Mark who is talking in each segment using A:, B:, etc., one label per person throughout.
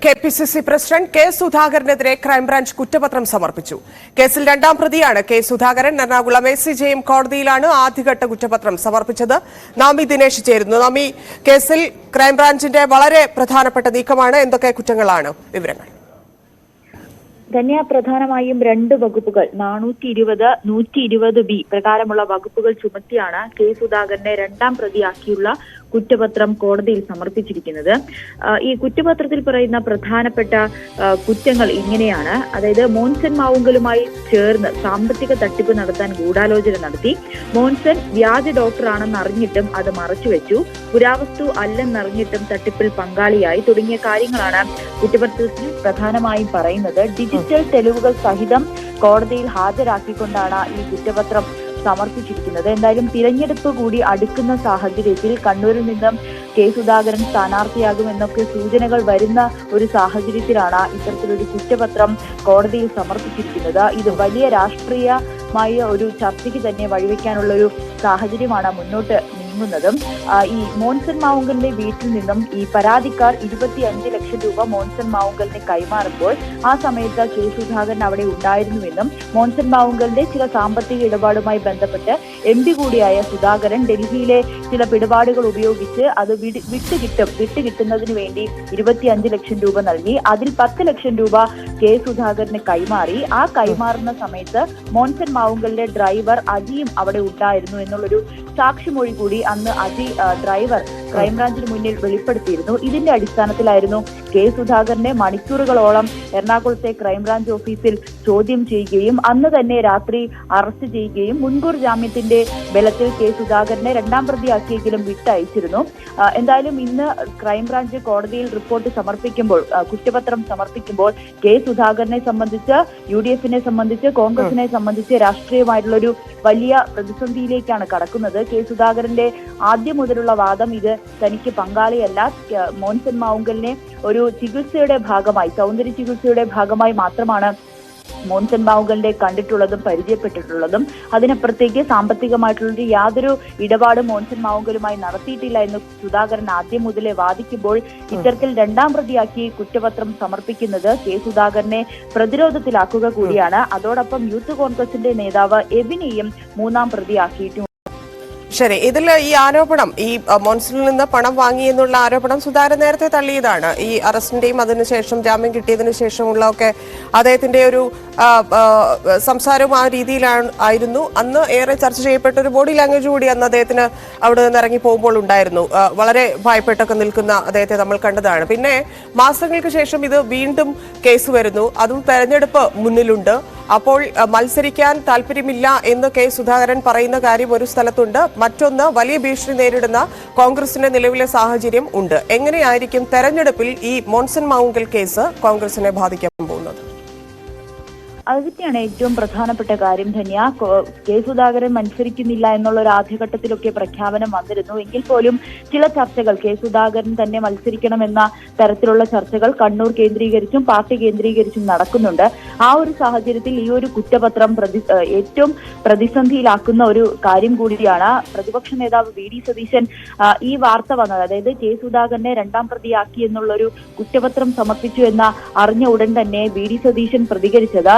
A: KPCC president K സുധാകരനെതിരെ crime branch കുറ്റപത്രം സമർപ്പിച്ചു. കേസിൽ രണ്ടാം പ്രതിയാണ് കെ സുധാകരൻ. എറണാകുളം ACJM കോടതിയിലാണ് ആദ്യഘട്ട കുറ്റപത്രം സമർപ്പിച്ചത്. നാമി ദിനേശ് ചേരുന്നു. നാമി, കേസിൽ ക്രൈംബ്രാഞ്ചിന്റെ വളരെ പ്രധാനപ്പെട്ട നീക്കമാണ്. എന്തൊക്കെ കുറ്റങ്ങളാണ് വിവരങ്ങൾ?
B: ധന്യ, പ്രധാനമായും രണ്ട് വകുപ്പുകൾ 420, 120B പ്രകാരമുള്ള വകുപ്പുകൾ ചുമത്തിയാണ് കെ സുധാകരനെ രണ്ടാം പ്രതിയാക്കിയുള്ള കുറ്റപത്രം കോടതിയിൽ സമർപ്പിച്ചിരിക്കുന്നത്. ഈ കുറ്റപത്രത്തിൽ പറയുന്ന പ്രധാനപ്പെട്ട കുറ്റങ്ങൾ ഇങ്ങനെയാണ്. അതായത് മോൻസൺ മാവുങ്കലുമായി ചേർന്ന് സാമ്പത്തിക തട്ടിപ്പ് നടത്താൻ ഗൂഢാലോചന നടത്തി, മോൻസൺ വ്യാജ ഡോക്ടറാണെന്ന് അറിഞ്ഞിട്ടും അത് മറച്ചുവെച്ചു, പുരാവസ്തു അല്ലെന്നറിഞ്ഞിട്ടും തട്ടിപ്പിൽ പങ്കാളിയായി തുടങ്ങിയ കാര്യങ്ങളാണ് കുറ്റപത്രത്തിൽ പ്രധാനമായും പറയുന്നത്. ഡിജിറ്റൽ തെളിവുകൾ സഹിതം കോടതിയിൽ ഹാജരാക്കിക്കൊണ്ടാണ് ഈ കുറ്റപത്രം സമർപ്പിച്ചിരിക്കുന്നത്. എന്തായാലും തിരഞ്ഞെടുപ്പ് കൂടി അടുക്കുന്ന സാഹചര്യത്തിൽ കണ്ണൂരിൽ നിന്നും കെ സുധാകരൻ സ്ഥാനാർത്ഥിയാകുമെന്നൊക്കെ സൂചനകൾ വരുന്ന ഒരു സാഹചര്യത്തിലാണ് ഇത്തരത്തിലൊരു കുറ്റപത്രം കോടതിയിൽ സമർപ്പിച്ചിരിക്കുന്നത്. ഇത് വലിയ രാഷ്ട്രീയമായ ഒരു ചർച്ചയ്ക്ക് തന്നെ വഴിവെക്കാനുള്ള ഒരു സാഹചര്യമാണ് മുന്നോട്ട് നീങ്ങുന്നതും. ഈ മോൻസൺ മാവുങ്കലിന്റെ വീട്ടിൽ നിന്നും ഈ പരാതിക്കാർ 25 ലക്ഷം രൂപ മോൻസൺ മാവുങ്കലിനെ കൈമാറുമ്പോൾ ആ സമയത്ത് കെ സുധാകരൻ അവിടെ ഉണ്ടായിരുന്നുവെന്നും മോൻസൺ മാവുങ്കലിന്റെ ചില സാമ്പത്തിക ഇടപാടുമായി ബന്ധപ്പെട്ട് MP കൂടിയായ സുധാകരൻ ഡൽഹിയിലെ ചില പിടിപാടുകൾ ഉപയോഗിച്ച് അത് വിട്ടുകിട്ടുന്നതിന് വേണ്ടി 25 ലക്ഷം രൂപ നൽകി. അതിൽ 10 ലക്ഷം രൂപ കെ സുധാകരന് കൈമാറി. ആ കൈമാറുന്ന സമയത്ത് മോൻസൺ മാവുങ്കലിന്റെ ഡ്രൈവർ അജിയും അവിടെ ഉണ്ടായിരുന്നു എന്നുള്ളൊരു സാക്ഷിമൊഴി കൂടി അന്ന് അജി ഡ്രൈവർ ക്രൈംബ്രാഞ്ചിന് മുന്നിൽ വെളിപ്പെടുത്തിയിരുന്നു. ഇതിന്റെ അടിസ്ഥാനത്തിലായിരുന്നു കെ സുധാകരനെ മണിക്കൂറുകളോളം എറണാകുളത്തെ ക്രൈംബ്രാഞ്ച് ഓഫീസിൽ ചോദ്യം ചെയ്യുകയും അന്ന് തന്നെ രാത്രി അറസ്റ്റ് ചെയ്യുകയും മുൻകൂർ ജാമ്യത്തിന്റെ ബലത്തിൽ കെ സുധാകരനെ രണ്ടാം പ്രതിയാക്കിയെങ്കിലും വിട്ടയച്ചിരുന്നു. എന്തായാലും ഇന്ന് ക്രൈംബ്രാഞ്ച് കോടതിയിൽ റിപ്പോർട്ട് സമർപ്പിക്കുമ്പോൾ, കുറ്റപത്രം സമർപ്പിക്കുമ്പോൾ കെ സുധാകരനെ സംബന്ധിച്ച്, UDF-നെ സംബന്ധിച്ച്, കോൺഗ്രസിനെ സംബന്ധിച്ച് രാഷ്ട്രീയമായിട്ടുള്ളൊരു വലിയ പ്രതിസന്ധിയിലേക്കാണ് കടക്കുന്നത്. കെ സുധാകരന്റെ ആദ്യം മുതലുള്ള വാദം ഇത് തനിക്ക് പങ്കാളിയല്ല, മോൻസൺ മാവുങ്കലിനെ ഒരു ചികിത്സയുടെ ഭാഗമായി, സൗന്ദര്യ ചികിത്സയുടെ ഭാഗമായി മാത്രമാണ് മോൻസൺ മാവുങ്കലിനെ കണ്ടിട്ടുള്ളതും പരിചയപ്പെട്ടിട്ടുള്ളതും. അതിനപ്പുറത്തേക്ക് സാമ്പത്തികമായിട്ടുള്ള യാതൊരു ഇടപാടും മോൻസൺ മാവുങ്കലുമായി നടത്തിയിട്ടില്ല എന്ന് സുധാകരൻ ആദ്യം മുതലേ വാദിക്കുമ്പോൾ ഇത്തരത്തിൽ രണ്ടാം പ്രതിയാക്കി കുറ്റപത്രം സമർപ്പിക്കുന്നത് കെ സുധാകരനെ പ്രതിരോധത്തിലാക്കുക കൂടിയാണ്. അതോടൊപ്പം യൂത്ത് കോൺഗ്രസിന്റെ നേതാവ് എബിനെയും മൂന്നാം പ്രതിയാക്കിയിട്ടുണ്ട്.
A: ശരി, ഇതിൽ ഈ ആരോപണം, ഈ മോൻസണിൽ നിന്ന് പണം വാങ്ങി എന്നുള്ള ആരോപണം സുധാകരൻ നേരത്തെ തള്ളിയതാണ്. ഈ അറസ്റ്റിന്റെയും അതിനുശേഷം ജാമ്യം കിട്ടിയതിനു ശേഷമുള്ള ഒക്കെ അദ്ദേഹത്തിന്റെ ഒരു സംസാരവും ആ രീതിയിലായിരുന്നു. അന്ന് ഏറെ ചർച്ച ചെയ്യപ്പെട്ട ഒരു ബോഡി ലാംഗ്വേജ് കൂടി അന്ന് അദ്ദേഹത്തിന് അവിടെ നിന്ന് ഇറങ്ങി പോകുമ്പോൾ ഉണ്ടായിരുന്നു. വളരെ ഭയപ്പെട്ടൊക്കെ നിൽക്കുന്ന അദ്ദേഹത്തെ നമ്മൾ കണ്ടതാണ്. പിന്നെ മാസങ്ങൾക്ക് ശേഷം ഇത് വീണ്ടും കേസ് വരുന്നു. അതും തെരഞ്ഞെടുപ്പ് മുന്നിലുണ്ട്. അപ്പോൾ മത്സരിക്കാൻ താല്പര്യമില്ല എന്ന് കെ സുധാകരൻ പറയുന്ന കാര്യം ഒരു സ്ഥലത്തുണ്ട്. മറ്റൊന്ന്, വലിയ ഭീഷണി നേരിടുന്ന കോൺഗ്രസിന്റെ നിലവിലെ സാഹചര്യം ഉണ്ട്. എങ്ങനെയായിരിക്കും തെരഞ്ഞെടുപ്പിൽ ഈ മോൻസൺ മാവുങ്കൽ കേസ് കോൺഗ്രസിനെ ബാധിക്കാൻ പോകുന്നത്?
B: അത് തന്നെയാണ് ഏറ്റവും പ്രധാനപ്പെട്ട കാര്യം. ധന്യ, കെ സുധാകരൻ മത്സരിക്കുന്നില്ല എന്നുള്ള ഒരു ആദ്യഘട്ടത്തിലൊക്കെ പ്രഖ്യാപനം വന്നിരുന്നു. എങ്കിൽ പോലും ചില ചർച്ചകൾ കെ സുധാകരൻ തന്നെ മത്സരിക്കണമെന്ന തരത്തിലുള്ള ചർച്ചകൾ കണ്ണൂർ കേന്ദ്രീകരിച്ചും പാർട്ടി കേന്ദ്രീകരിച്ചും നടക്കുന്നുണ്ട്. ആ ഒരു സാഹചര്യത്തിൽ ഈ ഒരു കുറ്റപത്രം ഏറ്റവും പ്രതിസന്ധിയിലാക്കുന്ന ഒരു കാര്യം കൂടിയാണ്. പ്രതിപക്ഷ നേതാവ് VD സതീശൻ ഈ വാർത്ത വന്നത്, അതായത് കെ സുധാകരനെ രണ്ടാം പ്രതിയാക്കി എന്നുള്ളൊരു കുറ്റപത്രം സമർപ്പിച്ചു എന്ന അറിഞ്ഞ ഉടൻ തന്നെ VD സതീശൻ പ്രതികരിച്ചത്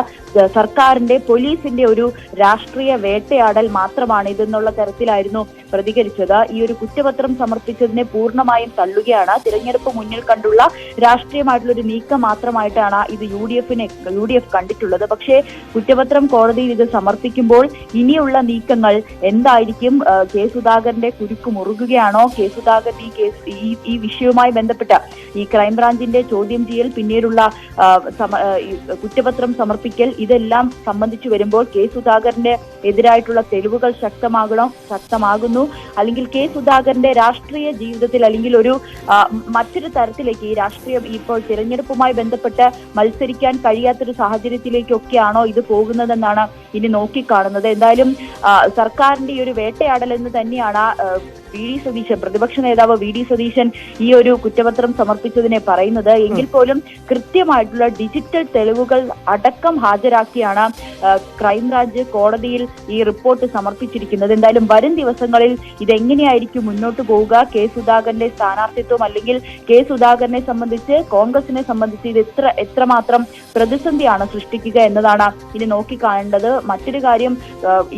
B: സർക്കാരിന്റെ, പോലീസിന്റെ ഒരു രാഷ്ട്രീയ വേട്ടയാടൽ മാത്രമാണ് ഇതെന്നുള്ള തരത്തിലായിരുന്നു പ്രതികരിച്ചത്. ഈ ഒരു കുറ്റപത്രം സമർപ്പിച്ചതിനെ പൂർണ്ണമായും തള്ളുകയാണ്. തിരഞ്ഞെടുപ്പ് മുന്നിൽ കണ്ടുള്ള രാഷ്ട്രീയമായിട്ടുള്ള ഒരു നീക്കം മാത്രമായിട്ടാണ് ഇത് UDF കണ്ടിട്ടുള്ളത്. പക്ഷേ കുറ്റപത്രം കോടതിയിൽ ഇത് സമർപ്പിക്കുമ്പോൾ ഇനിയുള്ള നീക്കങ്ങൾ എന്തായിരിക്കും? കെ സുധാകരന്റെ കുരുക്ക് മുറുകുകയാണോ? കെ സുധാകരൻ ഈ വിഷയവുമായി ബന്ധപ്പെട്ട ഈ ക്രൈംബ്രാഞ്ചിന്റെ ചോദ്യം ചെയ്യൽ, പിന്നീടുള്ള കുറ്റപത്രം സമർപ്പിക്കൽ, ഇതെല്ലാം സംബന്ധിച്ചു വരുമ്പോൾ കെ സുധാകരന്റെ എതിരായിട്ടുള്ള തെളിവുകൾ ശക്തമാകുന്നു. അല്ലെങ്കിൽ കെ സുധാകരന്റെ രാഷ്ട്രീയ ജീവിതത്തിൽ, അല്ലെങ്കിൽ ഒരു മറ്റൊരു തരത്തിലേക്ക് ഈ രാഷ്ട്രീയം ഇപ്പോൾ തിരഞ്ഞെടുപ്പുമായി ബന്ധപ്പെട്ട് മത്സരിക്കാൻ കഴിയാത്തൊരു സാഹചര്യത്തിലേക്കൊക്കെയാണോ ഇത് പോകുന്നതെന്നാണ് ഇനി നോക്കിക്കാണുന്നത്. എന്തായാലും സർക്കാരിന്റെ ഈ ഒരു വേട്ടയാടൽ എന്ന് തന്നെയാണ് VD സതീശൻ, പ്രതിപക്ഷ നേതാവ് VD സതീശൻ ഈ ഒരു കുറ്റപത്രം സമർപ്പിച്ചതിനെ പറയുന്നത്. എങ്കിൽ പോലും കൃത്യമായിട്ടുള്ള ഡിജിറ്റൽ തെളിവുകൾ അടക്കം ഹാജരാക്കിയാണ് ക്രൈംബ്രാഞ്ച് കോടതിയിൽ ഈ റിപ്പോർട്ട് സമർപ്പിച്ചിരിക്കുന്നത്. എന്തായാലും വരും ദിവസങ്ങളിൽ ഇതെങ്ങനെയായിരിക്കും മുന്നോട്ട് പോവുക, കെ സുധാകരന്റെ സ്ഥാനാർത്ഥിത്വം അല്ലെങ്കിൽ കെ സുധാകരനെ സംബന്ധിച്ച് കോൺഗ്രസിനെ സംബന്ധിച്ച് ഇത് എത്രമാത്രം പ്രതിസന്ധിയാണ് സൃഷ്ടിക്കുക എന്നതാണ് ഇനി നോക്കിക്കാണേണ്ടത്. മറ്റൊരു കാര്യം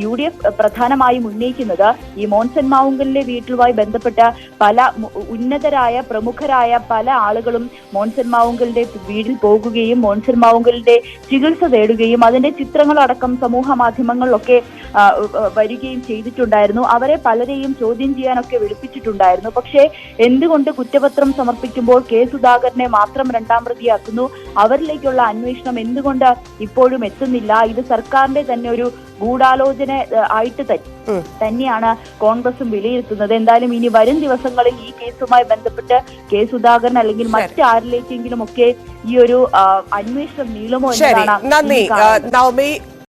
B: UDF പ്രധാനമായും ഉന്നയിക്കുന്നത് ഈ മോൻസൺ മാവുങ്കലിന്റെ വീട്ടിലുമായി ബന്ധപ്പെട്ട പല ഉന്നതരായ പ്രമുഖരായ പല ആളുകളും മോൻസൺ മാവുങ്കലിന്റെ വീട്ടിൽ പോകുകയും മോൻസൺ മാവുങ്കലിന്റെ ചികിത്സ തേടുകയും അതിന്റെ ചിത്രങ്ങളടക്കം സമൂഹ മാധ്യമങ്ങളിലൊക്കെ വരികയും ചെയ്തിട്ടുണ്ടായിരുന്നു. അവരെ പലരെയും ചോദ്യം ചെയ്യാനൊക്കെ വിളിപ്പിച്ചിട്ടുണ്ടായിരുന്നു. പക്ഷേ എന്തുകൊണ്ട് കുറ്റപത്രം സമർപ്പിക്കുമ്പോൾ കെ സുധാകരനെ മാത്രം രണ്ടാം പ്രതിയാക്കുന്നു? അവരിലേക്കുള്ള അന്വേഷണം എന്തുകൊണ്ട് ഇപ്പോഴും എത്തുന്നില്ല? ഇത് സർക്കാരിന്റെ തന്നെ ഒരു ഗൂഢാലോചന ആയിട്ട് തന്നെയാണ് കോൺഗ്രസും വിലയിരുത്തുന്നത്. എന്തായാലും ഇനി വരും ദിവസങ്ങളിൽ ഈ കേസുമായി ബന്ധപ്പെട്ട് കെ സുധാകരൻ അല്ലെങ്കിൽ മറ്റാരിലേക്കെങ്കിലും ഒക്കെ ഈ ഒരു അന്വേഷണം നീളുമോ എന്നതാണ്.
A: നന്ദി നവമി.